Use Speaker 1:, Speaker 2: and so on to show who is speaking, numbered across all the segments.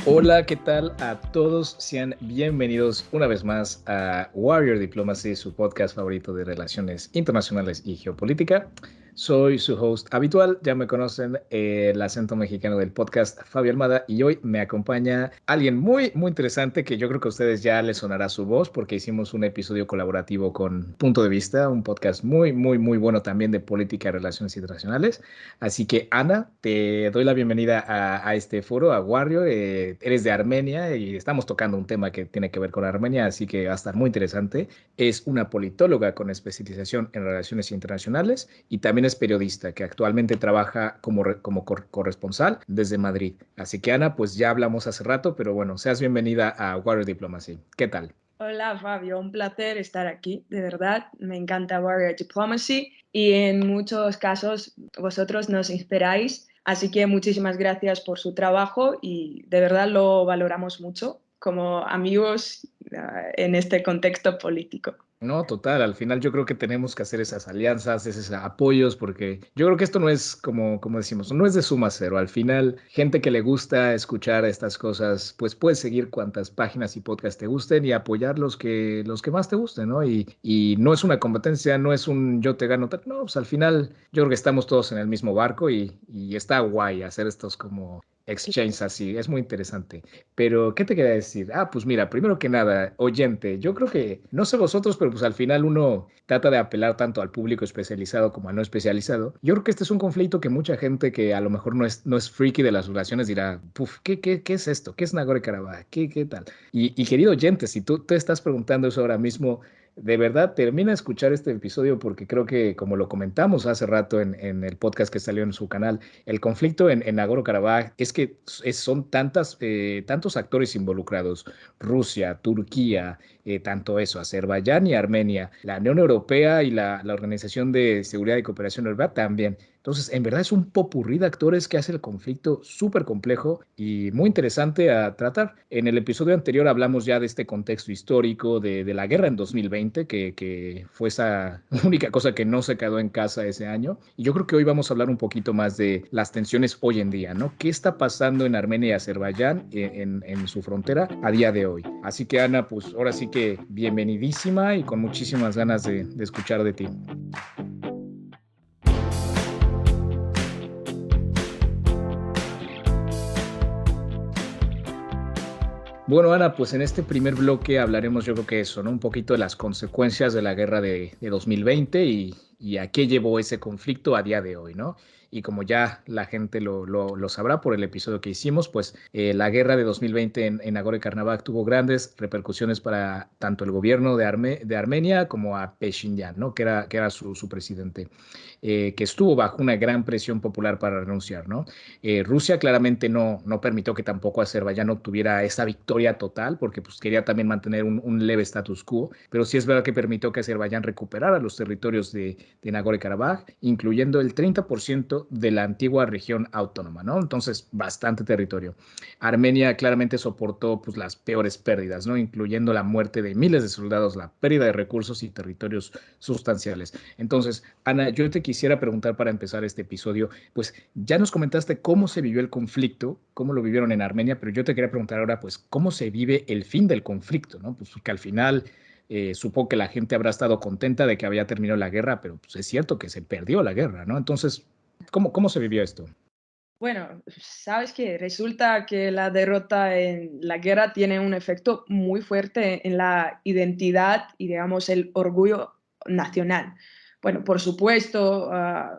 Speaker 1: Hola, ¿qué tal a todos? Sean bienvenidos una vez más a Warrior Diplomacy, su podcast favorito de relaciones internacionales y geopolítica. Soy su host habitual, ya me conocen, el acento mexicano del podcast, Fabio Almada, y hoy me acompaña alguien muy interesante que yo creo que a ustedes ya les sonará su voz porque hicimos un episodio colaborativo con Punto de Vista, un podcast muy bueno también de política y relaciones internacionales. Así que, Ana, te doy la bienvenida a este foro, a Warrior. Eres de Armenia y estamos tocando un tema que tiene que ver con Armenia, así que va a estar muy interesante. Es una politóloga con especialización en relaciones internacionales y también es periodista que actualmente trabaja como corresponsal desde Madrid. Así que, Ana, pues ya hablamos hace rato, pero bueno, seas bienvenida a Warrior Diplomacy. ¿Qué tal?
Speaker 2: Hola Fabio, un placer estar aquí, de verdad. Me encanta Warrior Diplomacy y en muchos casos vosotros nos inspiráis, así que muchísimas gracias por su trabajo y de verdad lo valoramos mucho como amigos en este contexto político.
Speaker 1: No, total, al final yo creo que tenemos que hacer esas alianzas, esos apoyos, porque yo creo que esto no es como decimos, no es de suma cero. Al final, gente que le gusta escuchar estas cosas, pues puedes seguir cuantas páginas y podcasts te gusten y apoyar los que más te gusten, ¿no? Y no es una competencia, no es un yo te gano, no, pues al final yo creo que estamos todos en el mismo barco y está guay hacer estos como exchanges así, es muy interesante. Pero, ¿qué te quería decir? Ah, pues mira, primero que nada, oyente, yo creo que, no sé vosotros, pero pues al final uno trata de apelar tanto al público especializado como al no especializado. Yo creo que este es un conflicto que mucha gente que a lo mejor no es freaky de las relaciones dirá, puf, ¿qué es esto? ¿Qué es Nagorno-Karabaj? ¿Qué tal? Y querido oyente, si tú te estás preguntando eso ahora mismo, de verdad, termina de escuchar este episodio porque creo que, como lo comentamos hace rato en el podcast que salió en su canal, el conflicto en Nagorno-Karabaj es que son tantos actores involucrados, Rusia, Turquía, tanto eso, Azerbaiyán y Armenia, la Unión Europea y la Organización de Seguridad y Cooperación Europea también. Entonces, en verdad es un popurrí de actores que hace el conflicto súper complejo y muy interesante a tratar. En el episodio anterior hablamos ya de este contexto histórico de la guerra en 2020, que fue esa única cosa que no se quedó en casa ese año. Y yo creo que hoy vamos a hablar un poquito más de las tensiones hoy en día, ¿no? ¿Qué está pasando en Armenia y Azerbaiyán en su frontera a día de hoy? Así que, Ana, pues ahora sí que bienvenidísima y con muchísimas ganas de escuchar de ti. Bueno, Ana, pues en este primer bloque hablaremos yo creo que eso, ¿no? Un poquito de las consecuencias de la guerra de 2020 y a qué llevó ese conflicto a día de hoy, ¿no? Y como ya la gente lo sabrá por el episodio que hicimos, pues la guerra de 2020 en Nagorno-Karabaj tuvo grandes repercusiones para tanto el gobierno de Armenia como a Pashinyan, ¿no? Que era su presidente, que estuvo bajo una gran presión popular para renunciar, ¿no? Rusia claramente no permitió que tampoco Azerbaiyán obtuviera esa victoria total, porque pues, quería también mantener un leve status quo, pero sí es verdad que permitió que Azerbaiyán recuperara los territorios de Nagorno-Karabaj, incluyendo el 30% de la antigua región autónoma, ¿no? Entonces, bastante territorio. Armenia claramente soportó pues, las peores pérdidas, ¿no? Incluyendo la muerte de miles de soldados, la pérdida de recursos y territorios sustanciales. Entonces, Ana, yo te quisiera preguntar para empezar este episodio, pues ya nos comentaste cómo se vivió el conflicto, cómo lo vivieron en Armenia, pero yo te quería preguntar ahora, pues, cómo se vive el fin del conflicto, ¿no? Pues que al final supongo que la gente habrá estado contenta de que había terminado la guerra, pero pues es cierto que se perdió la guerra, ¿no? Entonces, ¿cómo se vivió esto?
Speaker 2: Bueno, sabes que resulta que la derrota en la guerra tiene un efecto muy fuerte en la identidad y, digamos, el orgullo nacional. Bueno, por supuesto,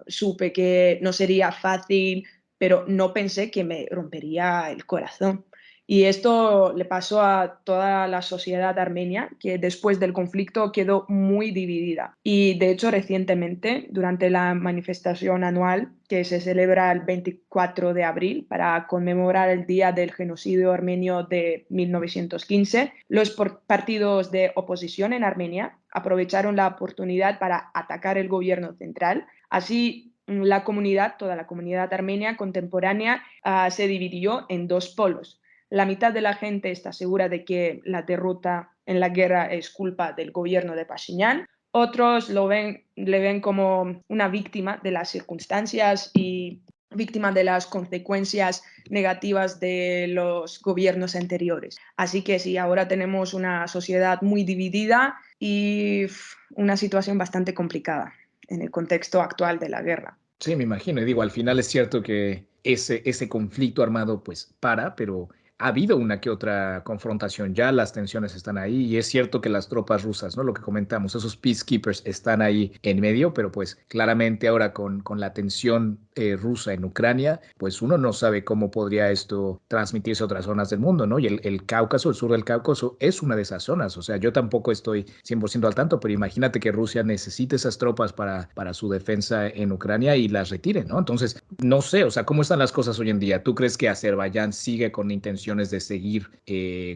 Speaker 2: supe que no sería fácil, pero no pensé que me rompería el corazón. Y esto le pasó a toda la sociedad armenia, que después del conflicto quedó muy dividida. Y de hecho, recientemente, durante la manifestación anual que se celebra el 24 de abril para conmemorar el Día del Genocidio Armenio de 1915, los partidos de oposición en Armenia aprovecharon la oportunidad para atacar el gobierno central. Así, la comunidad, toda la comunidad armenia contemporánea, se dividió en dos polos. La mitad de la gente está segura de que la derrota en la guerra es culpa del gobierno de Pashinyan. Otros le ven como una víctima de las circunstancias y víctima de las consecuencias negativas de los gobiernos anteriores. Así que sí, ahora tenemos una sociedad muy dividida y una situación bastante complicada en el contexto actual de la guerra.
Speaker 1: Sí, me imagino. Y digo, al final es cierto que ese conflicto armado pues pero ha habido una que otra confrontación ya, las tensiones están ahí y es cierto que las tropas rusas, ¿no? Lo que comentamos, esos peacekeepers están ahí en medio, pero pues claramente ahora con la tensión rusa en Ucrania, pues uno no sabe cómo podría esto transmitirse a otras zonas del mundo, ¿no? Y el Cáucaso, el sur del Cáucaso es una de esas zonas, o sea, yo tampoco estoy 100% al tanto, pero imagínate que Rusia necesite esas tropas para su defensa en Ucrania y las retire, ¿no? Entonces, no sé, o sea, ¿cómo están las cosas hoy en día? ¿Tú crees que Azerbaiyán sigue con intenciones de seguir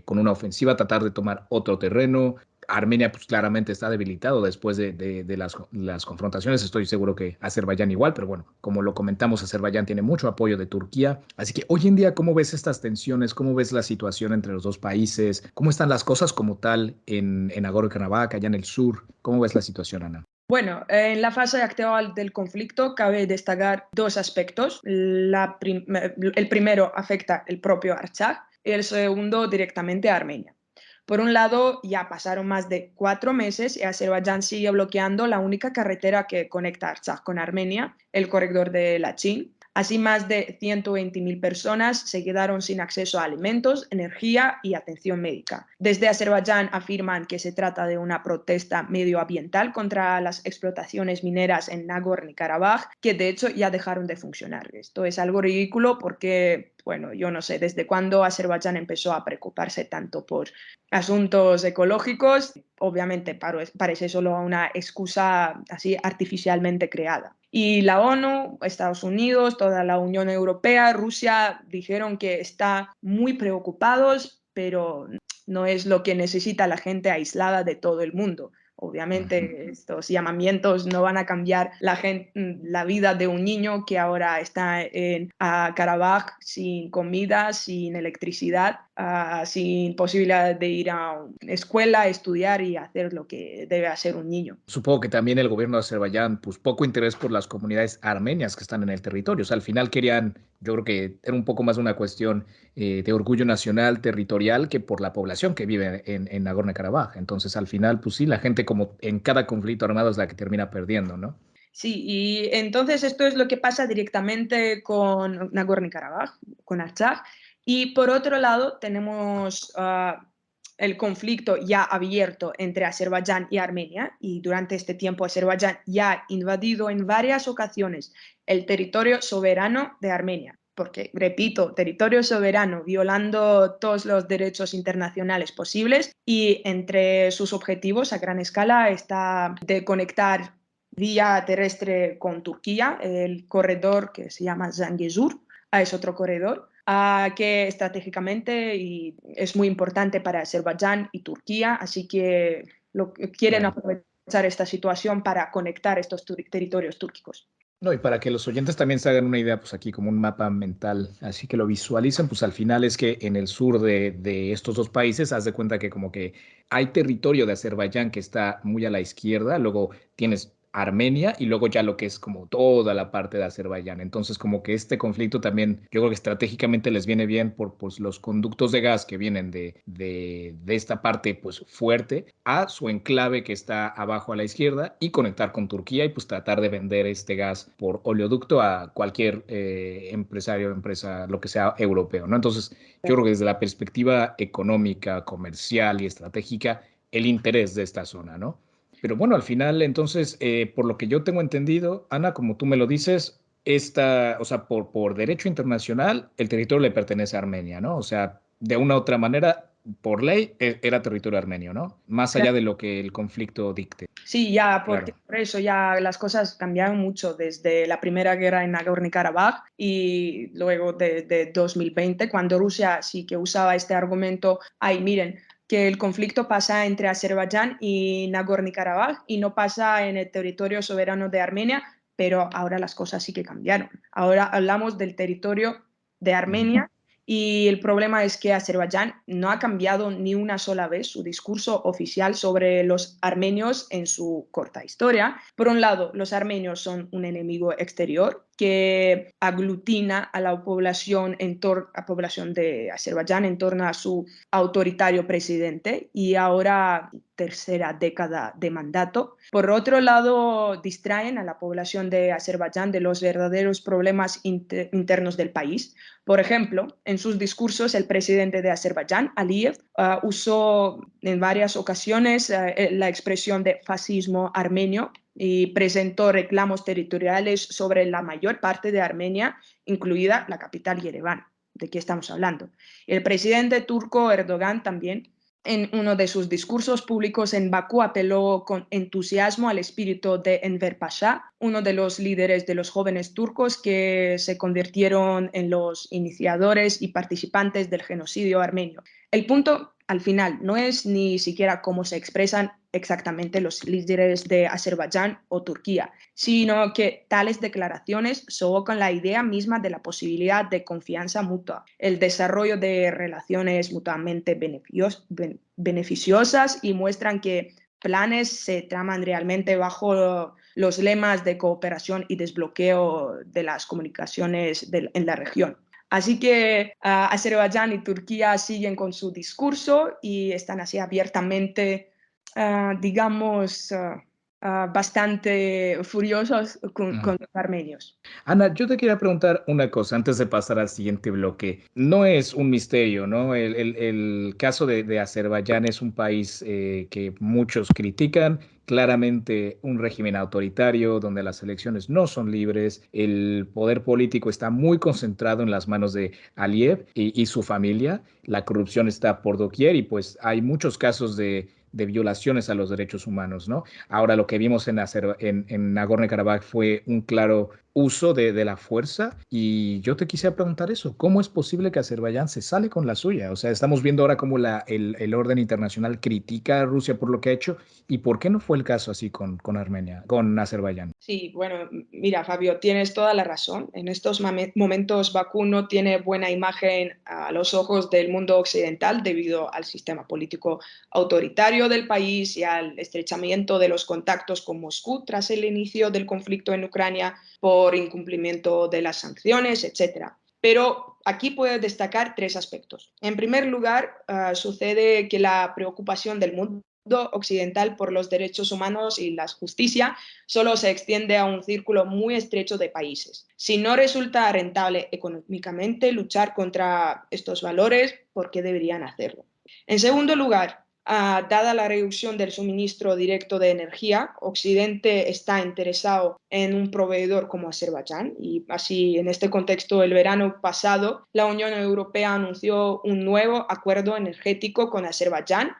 Speaker 1: con una ofensiva, tratar de tomar otro terreno? Armenia pues claramente está debilitado después de las confrontaciones. Estoy seguro que Azerbaiyán igual, pero bueno, como lo comentamos, Azerbaiyán tiene mucho apoyo de Turquía. Así que hoy en día, ¿cómo ves estas tensiones? ¿Cómo ves la situación entre los dos países? ¿Cómo están las cosas como tal en Nagorno-Karabaj, allá en el sur? ¿Cómo ves la situación, Ana?
Speaker 2: Bueno, en la fase actual del conflicto cabe destacar dos aspectos. El primero afecta el propio Artsaj y el segundo directamente a Armenia. Por un lado, ya pasaron más de 4 meses y Azerbaiyán sigue bloqueando la única carretera que conecta Artsaj con Armenia, el corredor de Lachin. Así, más de 120.000 personas se quedaron sin acceso a alimentos, energía y atención médica. Desde Azerbaiyán afirman que se trata de una protesta medioambiental contra las explotaciones mineras en Nagorno-Karabaj, que de hecho ya dejaron de funcionar. Esto es algo ridículo porque, bueno, yo no sé desde cuándo Azerbaiyán empezó a preocuparse tanto por asuntos ecológicos. Obviamente parece solo una excusa así artificialmente creada. Y la ONU, Estados Unidos, toda la Unión Europea, Rusia dijeron que están muy preocupados, pero no es lo que necesita la gente aislada de todo el mundo.
Speaker 1: Ujú.
Speaker 2: Obviamente estos llamamientos no van a cambiar la vida de un niño que ahora está en Karabaj sin comida, sin electricidad, sin posibilidad de ir a una escuela, estudiar y hacer lo que debe hacer un niño.
Speaker 1: Supongo que también el gobierno de Azerbaiyán, pues poco interés por las comunidades armenias que están en el territorio. O sea, al final querían, yo creo que era un poco más una cuestión de orgullo nacional, territorial, que por la población que vive en Nagorno-Karabaj. Entonces, al final, pues sí, la gente como en cada conflicto armado es la que termina perdiendo, ¿no?
Speaker 2: Sí, y entonces esto es lo que pasa directamente con Nagorno-Karabaj, con Artsaj. Y por otro lado tenemos el conflicto ya abierto entre Azerbaiyán y Armenia, y durante este tiempo Azerbaiyán ya ha invadido en varias ocasiones el territorio soberano de Armenia. Porque, repito, territorio soberano, violando todos los derechos internacionales posibles, y entre sus objetivos a gran escala está de conectar vía terrestre con Turquía, el corredor que se llama Zangezur, es otro corredor que estratégicamente y es muy importante para Azerbaiyán y Turquía, así que quieren
Speaker 1: Claro.
Speaker 2: aprovechar esta situación para conectar estos territorios túrquicos.
Speaker 1: No, y para que los oyentes también se hagan una idea, pues aquí como un mapa mental, así que lo visualicen, pues al final es que en el sur de estos dos países, haz de cuenta que como que hay territorio de Azerbaiyán que está muy a la izquierda, luego tienes Armenia y luego ya lo que es como toda la parte de Azerbaiyán. Entonces como que este conflicto también, yo creo que estratégicamente les viene bien por pues, los conductos de gas que vienen de esta parte pues fuerte a su enclave que está abajo a la izquierda y conectar con Turquía y pues tratar de vender este gas por oleoducto a cualquier empresario, empresa, lo que sea europeo, ¿no? Entonces, yo creo que desde la perspectiva económica, comercial y estratégica, el interés de esta zona, ¿no? Pero bueno, al final, entonces, por lo que yo tengo entendido, Ana, como tú me lo dices, o sea, por derecho internacional, el territorio le pertenece a Armenia, ¿no? O sea, de una u otra manera, por ley, era territorio armenio, ¿no? Más allá de lo que el conflicto dicte.
Speaker 2: Sí, ya
Speaker 1: Claro.
Speaker 2: por eso ya las cosas cambiaron mucho desde la primera guerra en Nagorno-Karabaj y luego de 2020, cuando Rusia sí que usaba este argumento, ay, miren, que el conflicto pasa entre Azerbaiyán y Nagorno-Karabaj y no pasa en el territorio soberano de Armenia, pero ahora las cosas sí que cambiaron. Ahora hablamos del territorio de
Speaker 1: Ujú.
Speaker 2: Armenia y el problema es que Azerbaiyán no ha cambiado ni una sola vez su discurso oficial sobre los armenios en su corta historia. Por un lado, los armenios son un enemigo exterior que aglutina a la población, a población de Azerbaiyán en torno a su autoritario presidente y ahora tercera década de mandato. Por otro lado, distraen a la población de Azerbaiyán de los verdaderos problemas internos del país. Por ejemplo, en sus discursos, el presidente de Azerbaiyán, Aliyev, usó en varias ocasiones la expresión de fascismo armenio y presentó reclamos territoriales sobre la mayor parte de Armenia, incluida la capital Yerevan. ¿De qué estamos hablando? El presidente turco Erdogan también, en uno de sus discursos públicos en Bakú, apeló con entusiasmo al espíritu de Enver Pasha, uno de los líderes de los jóvenes turcos que se convirtieron en los iniciadores y participantes del genocidio armenio. El punto, al final, no es ni siquiera cómo se expresan exactamente los líderes de Azerbaiyán o Turquía, sino que tales declaraciones sobocan la idea misma de la posibilidad de confianza mutua, el desarrollo de relaciones mutuamente beneficiosas y muestran que planes se traman realmente bajo los lemas de cooperación y desbloqueo de las comunicaciones en la región. Así que Azerbaiyán y Turquía siguen con su discurso y están así abiertamente, digamos, bastante furiosos con los armenios.
Speaker 1: Ana, yo te quería preguntar una cosa antes de pasar al siguiente bloque. No es un misterio, ¿no? El caso de Azerbaiyán es un país que muchos critican, claramente un régimen autoritario donde las elecciones no son libres, el poder político está muy concentrado en las manos de Aliyev y su familia, la corrupción está por doquier y pues hay muchos casos de violaciones a los derechos humanos, ¿no? Ahora lo que vimos en Nagorno-Karabaj fue un claro uso de la fuerza y yo te quisiera preguntar eso, ¿cómo es posible que Azerbaiyán se sale con la suya? O sea, estamos viendo ahora cómo el orden internacional critica a Rusia por lo que ha hecho y ¿por qué no fue el caso así con Armenia, con Azerbaiyán?
Speaker 2: Sí, bueno, mira, Fabio, tienes toda la razón. En estos momentos Bakú no tiene buena imagen a los ojos del mundo occidental debido al sistema político autoritario del país y al estrechamiento de los contactos con Moscú tras el inicio del conflicto en Ucrania por incumplimiento de las sanciones, etcétera. Pero aquí puedo destacar tres aspectos. En primer lugar, sucede que la preocupación del mundo occidental por los derechos humanos y la justicia solo se extiende a un círculo muy estrecho de países. Si no resulta rentable económicamente luchar contra estos valores, ¿por qué deberían hacerlo? En segundo lugar, dada la reducción del suministro directo de energía, Occidente está interesado en un proveedor como Azerbaiyán y así en este contexto el verano pasado la Unión Europea anunció un nuevo acuerdo energético con Azerbaiyán,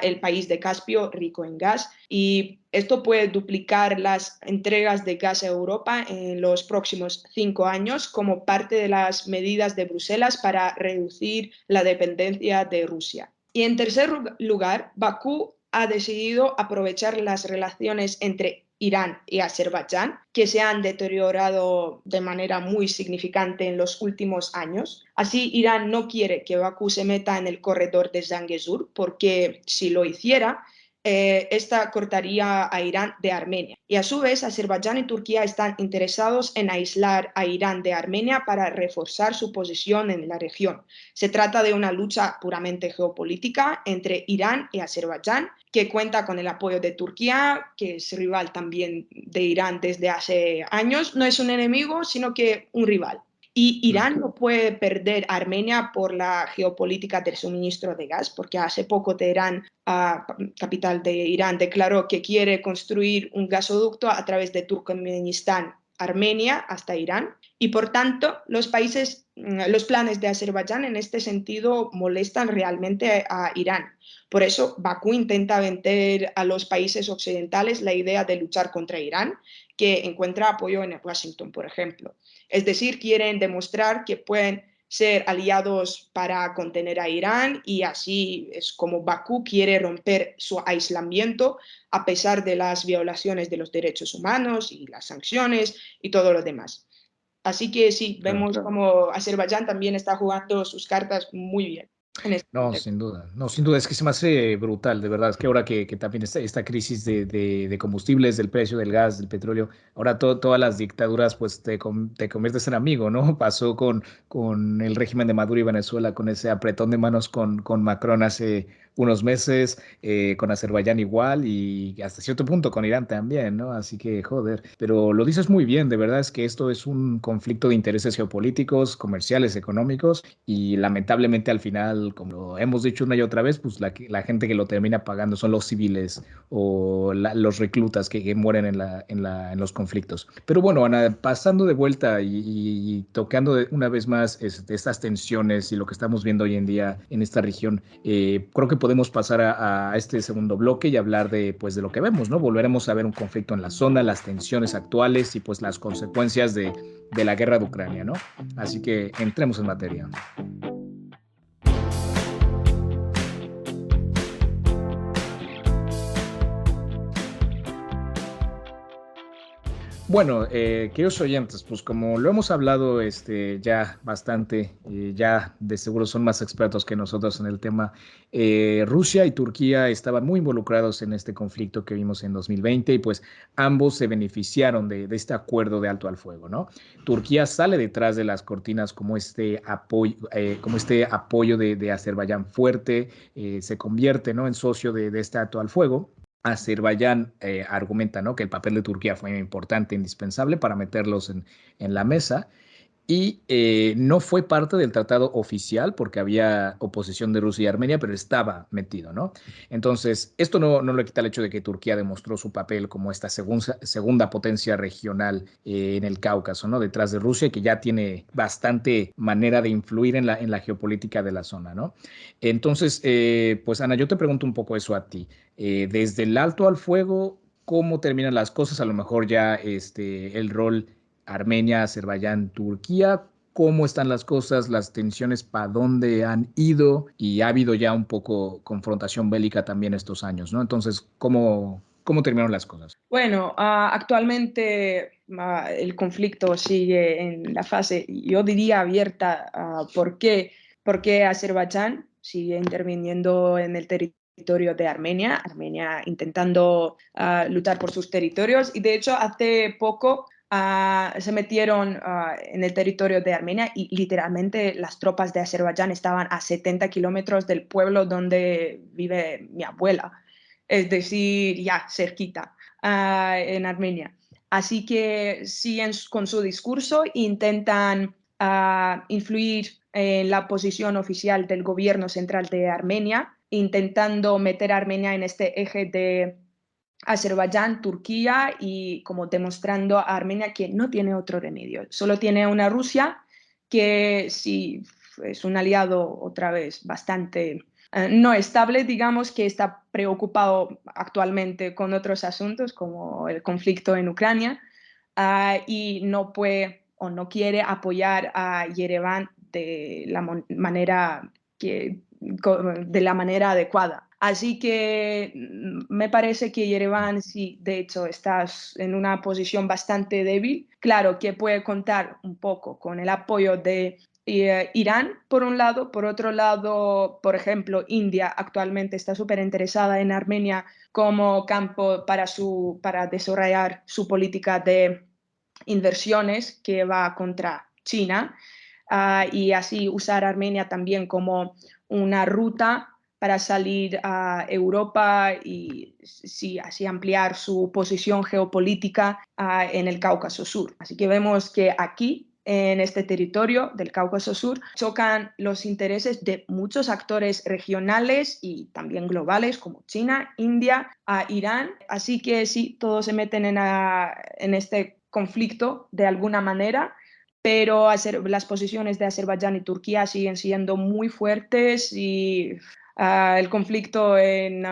Speaker 2: el país de Caspio rico en gas, y esto puede duplicar las entregas de gas a Europa en los próximos 5 años como parte de las medidas de Bruselas para reducir la dependencia de Rusia. Y en tercer lugar, Bakú ha decidido aprovechar las relaciones entre Irán y Azerbaiyán, que se han deteriorado de manera muy significante en los últimos años. Así, Irán no quiere que Bakú se meta en el corredor de Zangezur, porque si lo hiciera, esta cortaría a Irán de Armenia. Y a su vez, Azerbaiyán y Turquía están interesados en aislar a Irán de Armenia para reforzar su posición en la región. Se trata de una lucha puramente geopolítica entre Irán y Azerbaiyán, que cuenta con el apoyo de Turquía, que es rival también de Irán desde hace años. No es un enemigo, sino que un rival. Y Irán no puede perder a Armenia por la geopolítica del suministro de gas, porque hace poco Teherán, capital de Irán, declaró que quiere construir un gasoducto a través de Turkmenistán, Armenia, hasta Irán. Y por tanto, los planes de Azerbaiyán en este sentido molestan realmente a Irán. Por eso, Bakú intenta vender a los países occidentales la idea de luchar contra Irán, que encuentra apoyo en Washington, por ejemplo. Es decir, quieren demostrar que pueden ser aliados para contener a Irán y así es como Bakú quiere romper su aislamiento a pesar de las violaciones de los derechos humanos y las sanciones y todo lo demás. Así que sí,
Speaker 1: Claro.
Speaker 2: vemos como Azerbaiyán también está jugando sus cartas muy bien. en este
Speaker 1: No,
Speaker 2: contexto.
Speaker 1: sin duda. No, sin duda. Es que se me hace brutal, de verdad. Es que ahora que también esta crisis de combustibles, del precio del gas, del petróleo, ahora todas las dictaduras, pues te conviertes en amigo, ¿no? Pasó con el régimen de Maduro y Venezuela, con ese apretón de manos con Macron hace unos meses, con Azerbaiyán igual y hasta cierto punto con Irán también, ¿no? Así que, joder. Pero lo dices muy bien, de verdad es que esto es un conflicto de intereses geopolíticos, comerciales, económicos y lamentablemente al final, como lo hemos dicho una y otra vez, pues la gente que lo termina pagando son los civiles o los reclutas que mueren en los conflictos. Pero bueno, Ana, pasando de vuelta y tocando una vez más estas tensiones y lo que estamos viendo hoy en día en esta región, creo que podemos pasar a este segundo bloque y hablar pues, de lo que vemos, ¿no? Volveremos a ver un conflicto en la zona, las tensiones actuales y pues las consecuencias de la guerra de Ucrania, ¿no? Así que entremos en materia. Bueno, queridos oyentes, pues como lo hemos hablado ya bastante, ya de seguro son más expertos que nosotros en el tema, Rusia y Turquía estaban muy involucrados en este conflicto que vimos en 2020 y pues ambos se beneficiaron de este acuerdo de alto al fuego, ¿no? Turquía sale detrás de las cortinas como este apoyo de Azerbaiyán fuerte, se convierte, ¿no? En socio de este alto al fuego. Azerbaiyán argumenta, ¿no? Que el papel de Turquía fue importante, indispensable para meterlos en la mesa y no fue parte del tratado oficial porque había oposición de Rusia y Armenia, pero estaba metido, ¿no? Entonces, esto no le quita el hecho de que Turquía demostró su papel como esta segunda potencia regional en el Cáucaso, ¿no? Detrás de Rusia, que ya tiene bastante manera de influir en la geopolítica de la zona, ¿no? Entonces, pues Ana, yo te pregunto un poco eso a ti. Desde el alto al fuego, ¿cómo terminan las cosas? A lo mejor ya el rol Armenia, Azerbaiyán, Turquía. ¿Cómo están las cosas, las tensiones, para dónde han ido? Y ha habido ya un poco confrontación bélica también estos años, ¿no? Entonces, ¿cómo terminaron las cosas?
Speaker 2: Bueno, actualmente el conflicto sigue en la fase, yo diría abierta. ¿Por qué? Porque Azerbaiyán sigue interviniendo en el territorio de Armenia, Armenia intentando luchar por sus territorios y de hecho hace poco se metieron en el territorio de Armenia y literalmente las tropas de Azerbaiyán estaban a 70 kilómetros del pueblo donde vive mi abuela, es decir, ya cerquita, en Armenia. Así que siguen con su discurso e intentan influir en la posición oficial del gobierno central de Armenia, intentando meter a Armenia en este eje de Azerbaiyán, Turquía y como demostrando a Armenia que no tiene otro remedio, solo tiene una Rusia que sí es un aliado otra vez bastante no estable, digamos, que está preocupado actualmente con otros asuntos como el conflicto en Ucrania y no puede o no quiere apoyar a Yerevan de la manera adecuada. Así que me parece que Yerevan sí, de hecho, está en una posición bastante débil. Claro que puede contar un poco con el apoyo de Irán, por un lado. Por otro lado, por ejemplo, India actualmente está súper interesada en Armenia como campo para desarrollar su política de inversiones que va contra China y así usar Armenia también como una ruta para salir a Europa y sí, así ampliar su posición geopolítica en el Cáucaso Sur. Así que vemos que aquí en este territorio del Cáucaso Sur chocan los intereses de muchos actores regionales y también globales como China, India, Irán. Así que sí, todos se meten en este conflicto de alguna manera, pero las posiciones de Azerbaiyán y Turquía siguen siendo muy fuertes y el conflicto en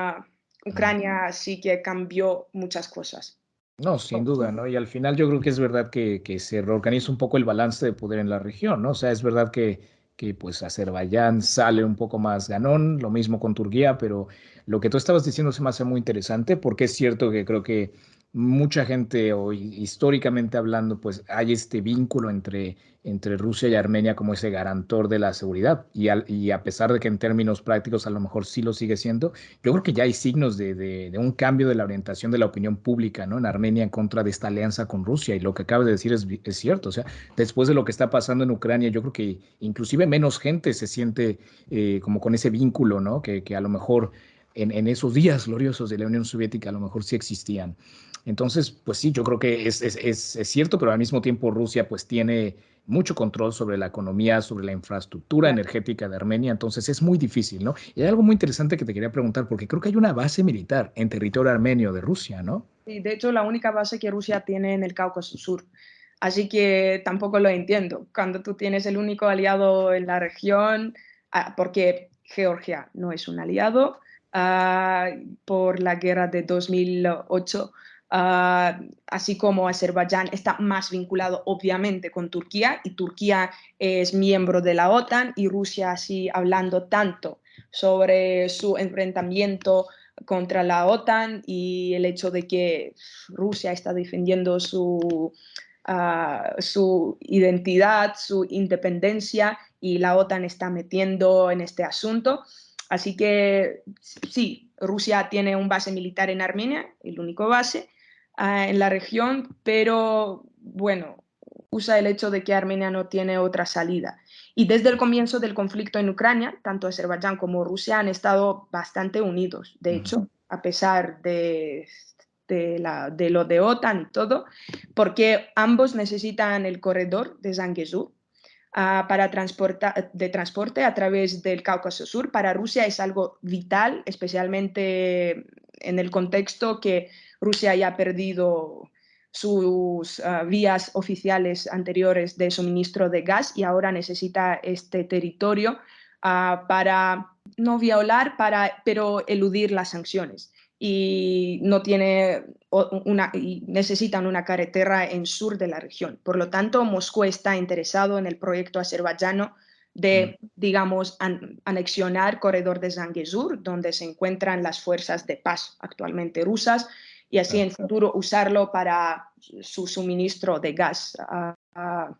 Speaker 2: Ucrania sí que cambió muchas cosas.
Speaker 1: No, sin duda, ¿no? Y al final yo creo que es verdad que se reorganiza un poco el balance de poder en la región, ¿no? O sea, es verdad que pues Azerbaiyán sale un poco más ganón, lo mismo con Turquía, pero lo que tú estabas diciendo se me hace muy interesante porque es cierto que creo que mucha gente, o históricamente hablando, pues hay este vínculo entre Rusia y Armenia como ese garantor de la seguridad. Y a pesar de que en términos prácticos a lo mejor sí lo sigue siendo, yo creo que ya hay signos de un cambio de la orientación de la opinión pública, ¿no? En Armenia en contra de esta alianza con Rusia. Y lo que acabas de decir es cierto. O sea, después de lo que está pasando en Ucrania, yo creo que inclusive menos gente se siente como con ese vínculo, ¿no? Que a lo mejor en esos días gloriosos de la Unión Soviética a lo mejor sí existían. Entonces, pues sí, yo creo que es cierto, pero al mismo tiempo Rusia pues tiene mucho control sobre la economía, sobre la infraestructura
Speaker 2: Claro.
Speaker 1: energética de Armenia, entonces es muy difícil, ¿no? Y hay algo muy interesante que te quería preguntar, porque creo que hay una base militar en territorio armenio de Rusia, ¿no?
Speaker 2: Y de hecho, la única base que Rusia tiene en el Cáucaso Sur. Así que tampoco lo entiendo. Cuando tú tienes el único aliado en la región, porque Georgia no es un aliado, ah, por la guerra de 2008, así como Azerbaiyán está más vinculado obviamente con Turquía y Turquía es miembro de la OTAN y Rusia así hablando tanto sobre su enfrentamiento contra la OTAN y el hecho de que Rusia está defendiendo su identidad, su independencia y la OTAN está metiendo en este asunto. Así que sí, Rusia tiene un base militar en Armenia, el único base en la región, pero bueno, usa el hecho de que Armenia no tiene otra salida. Y desde el comienzo del conflicto en Ucrania, tanto Azerbaiyán como Rusia han estado bastante unidos. De
Speaker 1: Ujú.
Speaker 2: hecho, a pesar de lo de OTAN y todo, porque ambos necesitan el corredor de Zangezur para de transporte a través del Cáucaso Sur. Para Rusia es algo vital, especialmente en el contexto que Rusia ya ha perdido sus vías oficiales anteriores de suministro de gas y ahora necesita este territorio para no violar, pero eludir las sanciones. Y no tiene y necesitan una carretera en sur de la región. Por lo tanto, Moscú está interesado en el proyecto azerbaiyano
Speaker 1: Mm.
Speaker 2: de, digamos, anexionar corredor de Zangezur, donde se encuentran las fuerzas de paz actualmente rusas, y así en
Speaker 1: Claro.
Speaker 2: el futuro usarlo para su suministro de gas a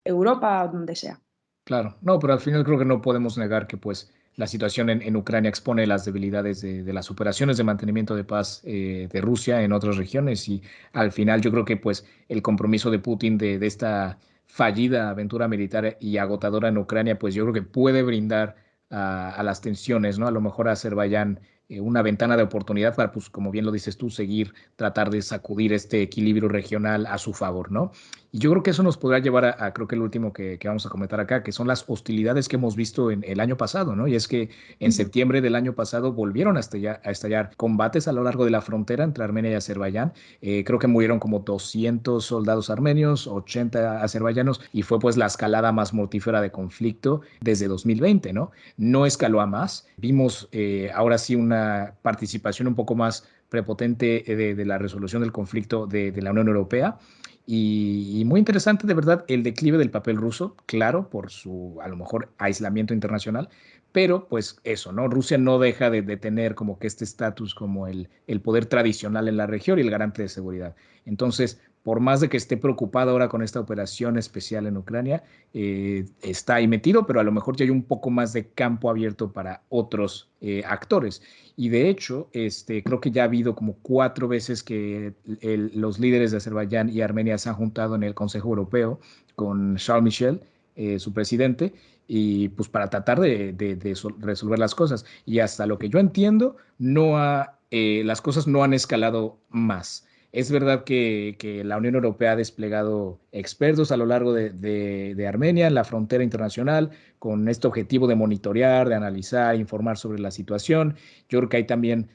Speaker 2: Europa o donde sea.
Speaker 1: Claro, no, pero al final creo que no podemos negar que pues la situación en Ucrania expone las debilidades de las operaciones de mantenimiento de paz de Rusia en otras regiones y al final yo creo que pues el compromiso de Putin de esta fallida aventura militar y agotadora en Ucrania pues yo creo que puede brindar a las tensiones, ¿no? A lo mejor a Azerbaiyán una ventana de oportunidad para pues como bien lo dices tú, seguir, tratar de sacudir este equilibrio regional a su favor, ¿no? Y yo creo que eso nos podrá llevar creo que el último que vamos a comentar acá, que son las hostilidades que hemos visto en el año pasado, ¿no? Y es que en septiembre del año pasado volvieron a estallar combates a lo largo de la frontera entre Armenia y Azerbaiyán. Creo que murieron como 200 soldados armenios, 80 azerbaiyanos, y fue pues la escalada más mortífera de conflicto desde 2020, ¿no? No escaló a más. Vimos ahora sí una participación un poco más prepotente de la resolución del conflicto de la Unión Europea y muy interesante, de verdad, el declive del papel ruso, claro, por su a lo mejor aislamiento internacional, pero pues eso, ¿no? Rusia no deja de tener como que este estatus como el poder tradicional en la región y el garante de seguridad. Entonces, por más de que esté preocupado ahora con esta operación especial en Ucrania, está ahí metido, pero a lo mejor ya hay un poco más de campo abierto para otros actores. Y de hecho, creo que ya ha habido como 4 veces que los líderes de Azerbaiyán y Armenia se han juntado en el Consejo Europeo con Charles Michel, su presidente, y pues para tratar de resolver las cosas. Y hasta lo que yo entiendo, las cosas no han escalado más. Es verdad que la Unión Europea ha desplegado expertos a lo largo de Armenia en la frontera internacional con este objetivo de monitorear, de analizar, informar sobre la situación. Yo creo que hay también,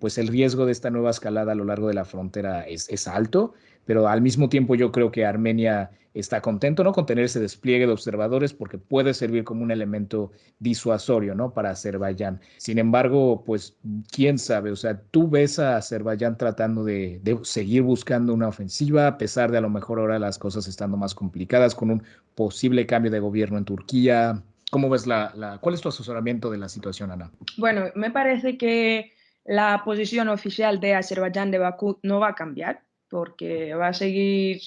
Speaker 1: pues el riesgo de esta nueva escalada a lo largo de la frontera es alto, pero al mismo tiempo yo creo que Armenia está contento, ¿no? Con tener ese despliegue de observadores porque puede servir como un elemento disuasorio, ¿no? Para Azerbaiyán. Sin embargo, pues quién sabe, o sea, tú ves a Azerbaiyán tratando de seguir buscando una ofensiva, a pesar de a lo mejor ahora las cosas estando más complicadas con un posible cambio de gobierno en Turquía. ¿Cómo ves cuál es tu asesoramiento de la situación, Ana?
Speaker 2: Bueno, me parece que La posición oficial de Azerbaiyán de Bakú no va a cambiar porque va a seguir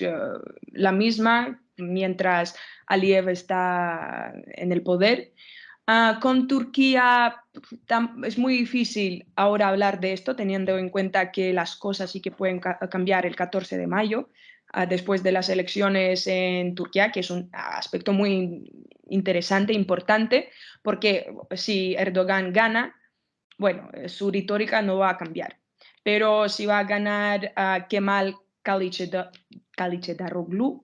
Speaker 2: la misma mientras Aliyev está en el poder. Con Turquía es muy difícil ahora hablar de esto, teniendo en cuenta que las cosas sí que pueden cambiar el 14 de mayo, después de las elecciones en Turquía, que es un aspecto muy interesante, importante, porque si Erdogan gana, bueno, su retórica no va a cambiar. Pero si va a ganar Kemal Kılıçdaroğlu,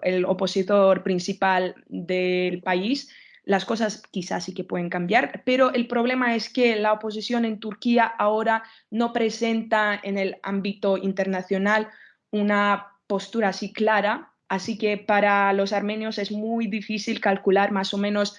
Speaker 2: el opositor principal del país, las cosas quizás sí que pueden cambiar, pero el problema es que la oposición en Turquía ahora no presenta en el ámbito internacional una postura así clara, así que para los armenios es muy difícil calcular más o menos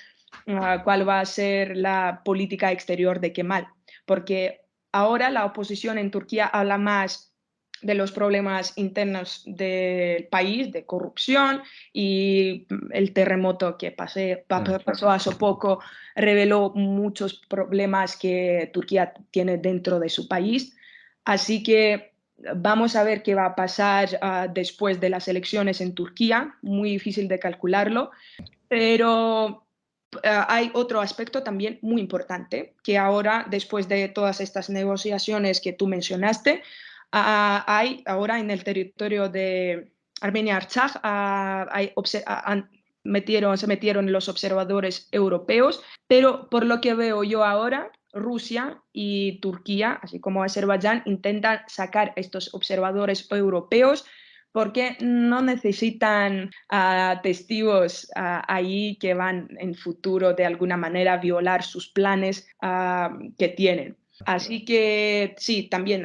Speaker 2: cuál va a ser la política exterior de Kemal, porque ahora la oposición en Turquía habla más de los problemas internos del país, de corrupción, y el terremoto que pasó hace poco reveló muchos problemas que Turquía tiene dentro de su país. Así que vamos a ver qué va a pasar después de las elecciones en Turquía, muy difícil de calcularlo, pero hay otro aspecto también muy importante, que ahora, después de todas estas negociaciones que tú mencionaste, hay ahora en el territorio de Armenia-Artsaj, se metieron los observadores europeos, pero por lo que veo yo ahora, Rusia y Turquía, así como Azerbaiyán, intentan sacar estos observadores europeos porque no necesitan testigos ahí que van en futuro de alguna manera a violar sus planes que tienen. Así que sí, también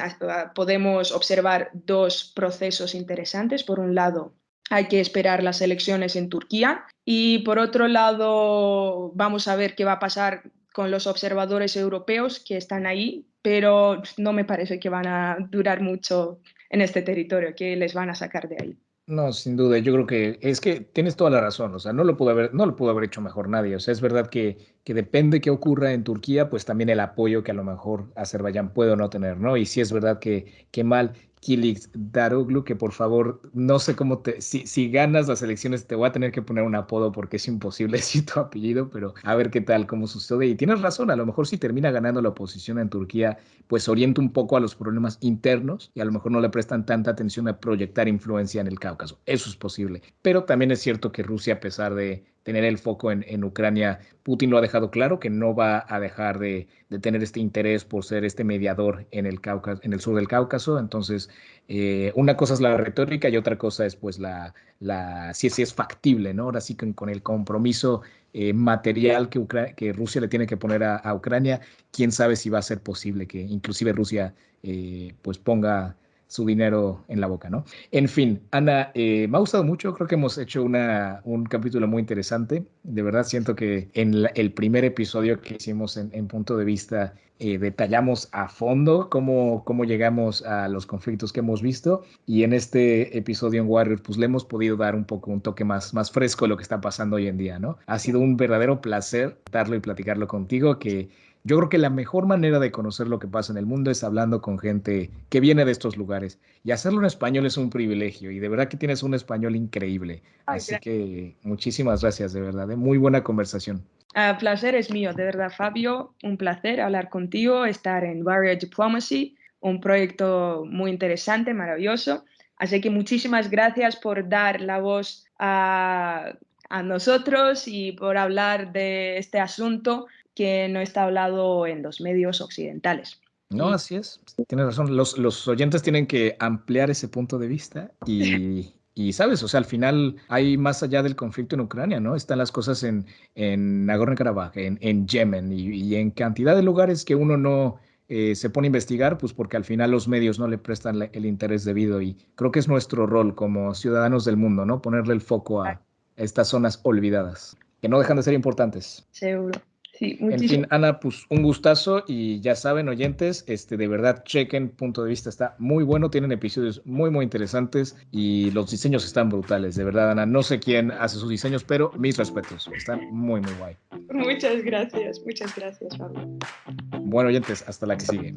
Speaker 2: podemos observar dos procesos interesantes. Por un lado, hay que esperar las elecciones en Turquía y por otro lado, vamos a ver qué va a pasar con los observadores europeos que están ahí, pero no me parece que van a durar mucho en este territorio, que les van a sacar de ahí.
Speaker 1: No, sin duda, yo creo que es que tienes toda la razón, o sea, no lo pudo haber hecho mejor nadie, o sea, es verdad que depende qué ocurra en Turquía, pues también el apoyo que a lo mejor Azerbaiyán puede o no tener, ¿no? Y sí es verdad que mal Kılıçdaroğlu, que por favor, no sé si ganas las elecciones te voy a tener que poner un apodo porque es imposible decir tu apellido, pero a ver qué tal, cómo sucede. Y tienes razón, a lo mejor si termina ganando la oposición en Turquía, pues orienta un poco a los problemas internos y a lo mejor no le prestan tanta atención a proyectar influencia en el Cáucaso. Eso es posible. Pero también es cierto que Rusia, a pesar de tener el foco en Ucrania, Putin lo ha dejado claro que no va a dejar de tener este interés por ser este mediador en el Cáucaso, en el sur del Cáucaso. Entonces, una cosa es la retórica y otra cosa es pues si es factible, ¿no? Ahora sí con el compromiso material que Rusia le tiene que poner a Ucrania, quién sabe si va a ser posible que inclusive Rusia pues ponga su dinero en la boca, ¿no? En fin, Ana, me ha gustado mucho, creo que hemos hecho un capítulo muy interesante. De verdad siento que en el primer episodio que hicimos en Punto de Vista detallamos a fondo cómo llegamos a los conflictos que hemos visto y en este episodio en Warrior pues le hemos podido dar un poco un toque más fresco de lo que está pasando hoy en día, ¿no? Ha sido un verdadero placer darlo y platicarlo contigo, que yo creo que la mejor manera de conocer lo que pasa en el mundo es hablando con gente que viene de estos lugares. Y hacerlo en español es un privilegio y de verdad que tienes un español increíble.
Speaker 2: Ay,
Speaker 1: Así que muchísimas gracias, de verdad. Muy buena conversación.
Speaker 2: placer es mío, de verdad, Fabio. Un placer hablar contigo, estar en Warrior Diplomacy, un proyecto muy interesante, maravilloso. Así que muchísimas gracias por dar la voz a nosotros y por hablar de este asunto que no está hablado en los medios occidentales.
Speaker 1: No, así es. Tienes razón. Los oyentes tienen que ampliar ese punto de vista y, sabes, o sea, al final hay más allá del conflicto en Ucrania, ¿no? Están las cosas en Nagorno-Karabaj, en Yemen y en cantidad de lugares que uno no se pone a investigar, pues porque al final los medios no le prestan el interés debido y creo que es nuestro rol como ciudadanos del mundo, ¿no? Ponerle el foco a estas zonas olvidadas, que no dejan de ser importantes.
Speaker 2: Seguro. Sí,
Speaker 1: En
Speaker 2: muchísimas
Speaker 1: fin, Ana, pues un gustazo y ya saben, oyentes, de verdad chequen Punto de Vista, está muy bueno, tienen episodios muy interesantes y los diseños están brutales, de verdad, Ana, no sé quién hace sus diseños, pero mis respetos, están muy guay.
Speaker 2: muchas gracias, Pablo.
Speaker 1: Bueno, oyentes, hasta la que sigue.